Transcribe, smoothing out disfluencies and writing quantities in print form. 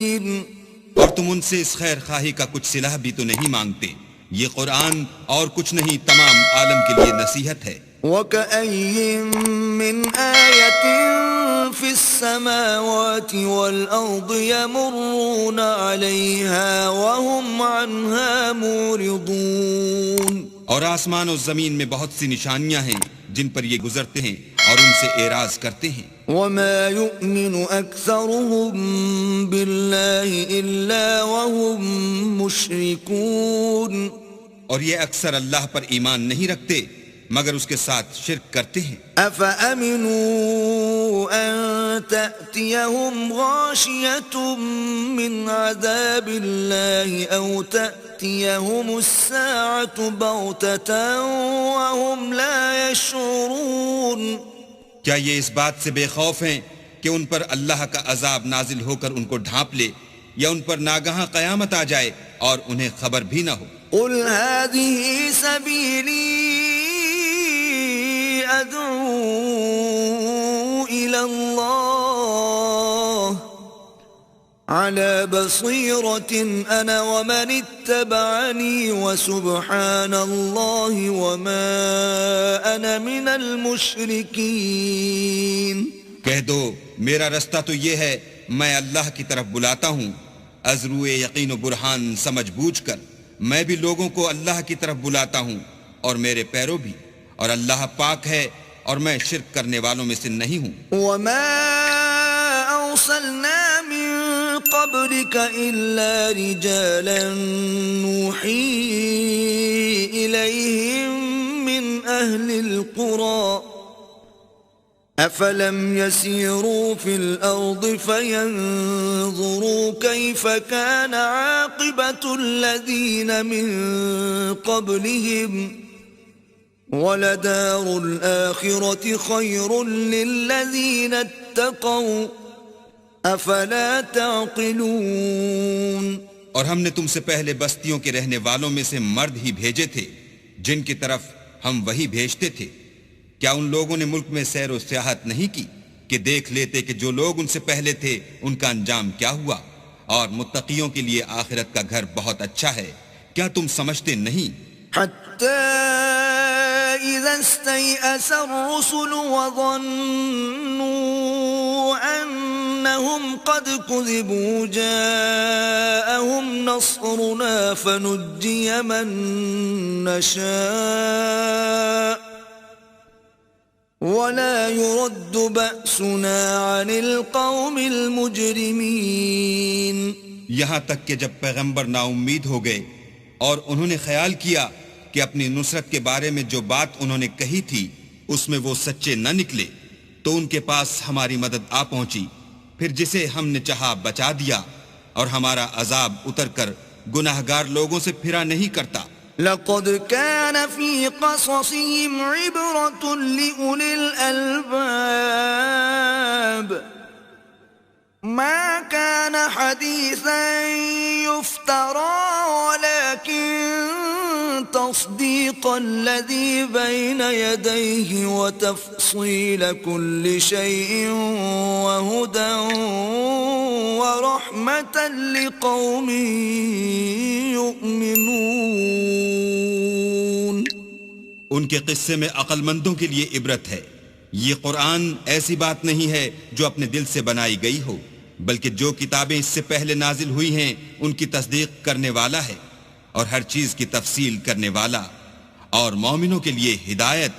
اور تم ان سے اس خیر خواہی کا کچھ صلہ بھی تو نہیں مانگتے. یہ قرآن اور کچھ نہیں تمام عالم کے لیے نصیحت ہے. وَكَأَيٍّ مِّنْ آيَةٍ فِي السَّمَاوَاتِ وَالْأَرْضِ يَمُرُّونَ عَلَيْهَا وَهُمْ عَنْهَا مُورِضُونَ. اور آسمان و زمین میں بہت سی نشانیاں ہیں جن پر یہ گزرتے ہیں اور ان سے اعراض کرتے ہیں. وَمَا يُؤْمِنُ أَكْثَرُهُم بِاللَّهِ إِلَّا وَهُم مُّشْرِكُونَ. اور یہ اکثر اللہ پر ایمان نہیں رکھتے مگر اس کے ساتھ شرک کرتے ہیں. أَفَأَمِنُوا أَن تَأْتِيَهُمْ غَاشِيَةٌ مِّنْ عَذَابِ اللَّهِ أَوْ تَأْتِيَهُمُ السَّاعَةُ بَغْتَةً وَهُمْ لَا يَشْعُرُونَ. کیا یہ اس بات سے بے خوف ہیں کہ ان پر اللہ کا عذاب نازل ہو کر ان کو ڈھانپ لے یا ان پر ناگہاں قیامت آ جائے اور انہیں خبر بھی نہ ہو؟ قُلْ هَٰذِهِ سَبِيلِي أَدْعُو إِلَى اللَّهِ عَلَى بَصِيرَةٍ أَنَا وَمَنِ اتَّبَعَنِي وَسُبْحَانَ اللَّهِ وَمَا أَنَا مِنَ الْمُشْرِكِينَ. کہہ دو میرا رستہ تو یہ ہے، میں اللہ کی طرف بلاتا ہوں از روئے یقین و برہان سمجھ بوجھ کر. میں بھی لوگوں کو اللہ کی طرف بلاتا ہوں اور میرے پیرو بھی، اور اللہ پاک ہے اور میں شرک کرنے والوں میں سے نہیں ہوں. وَمَا أَرْسَلْنَا مِن قَبْلِكَ إِلَّا رِجَالًا نُوحِي إِلَيْهِم مِّنْ أَهْلِ الْقُرَىٰ أَفَلَمْ يَسِيرُوا فِي الْأَرْضِ فَيَنظُرُوا كَيْفَ كَانَ عَاقِبَةُ الَّذِينَ مِن قَبْلِهِمْ وَلَدَارُ الْآخِرَةِ خَيْرٌ لِّلَّذِينَ اتَّقَوْا أَفَلَا تَعْقِلُونَ. اور ہم نے تم سے پہلے بستیوں کے رہنے والوں میں سے مرد ہی بھیجے تھے جن کی طرف ہم وہی بھیجتے تھے. کیا ان لوگوں نے ملک میں سیر و سیاحت نہیں کی کہ دیکھ لیتے کہ جو لوگ ان سے پہلے تھے ان کا انجام کیا ہوا؟ اور متقیوں کے لیے آخرت کا گھر بہت اچھا ہے. کیا تم سمجھتے نہیں؟ حَتَّى إِذَا اسْتَيْأَسَ الرُّسُلُ وَظَنُّوا أَنَّهُمْ قَدْ كُذِبُوا جَاءَهُمْ نَصْرُنَا فَنُجِّيَ مَن نَّشَاءُ وَلَا يُرَدُّ بَأْسُنَا عَنِ الْقَوْمِ الْمُجْرِمِينَ. یہاں تک کہ جب پیغمبر نا امید ہو گئے اور انہوں نے خیال کیا کہ اپنی نصرت کے بارے میں جو بات انہوں نے کہی تھی اس میں وہ سچے نہ نکلے تو ان کے پاس ہماری مدد آ پہنچی، پھر جسے ہم نے چاہا بچا دیا، اور ہمارا عذاب اتر کر گناہگار لوگوں سے پھرا نہیں کرتا. لَقَدْ كَانَ فِي قَصَصِهِمْ عِبْرَةٌ لِّأُولِي الْأَلْبَابِ مَا كَانَ حَدِيثًا يُفْتَرَىٰ وَلَٰكِن تَصْدِيقَ الَّذِي بَيْنَ يَدَيْهِ وَتَفْصِيلَ كُلِّ شَيْءٍ وَهُدًى وَرَحْمَةً لِّقَوْمٍ يُؤْمِنُونَ. ان کے قصے میں عقل مندوں کے لیے عبرت ہے. یہ قرآن ایسی بات نہیں ہے جو اپنے دل سے بنائی گئی ہو، بلکہ جو کتابیں اس سے پہلے نازل ہوئی ہیں ان کی تصدیق کرنے والا ہے اور ہر چیز کی تفصیل کرنے والا، اور مومنوں کے لیے ہدایت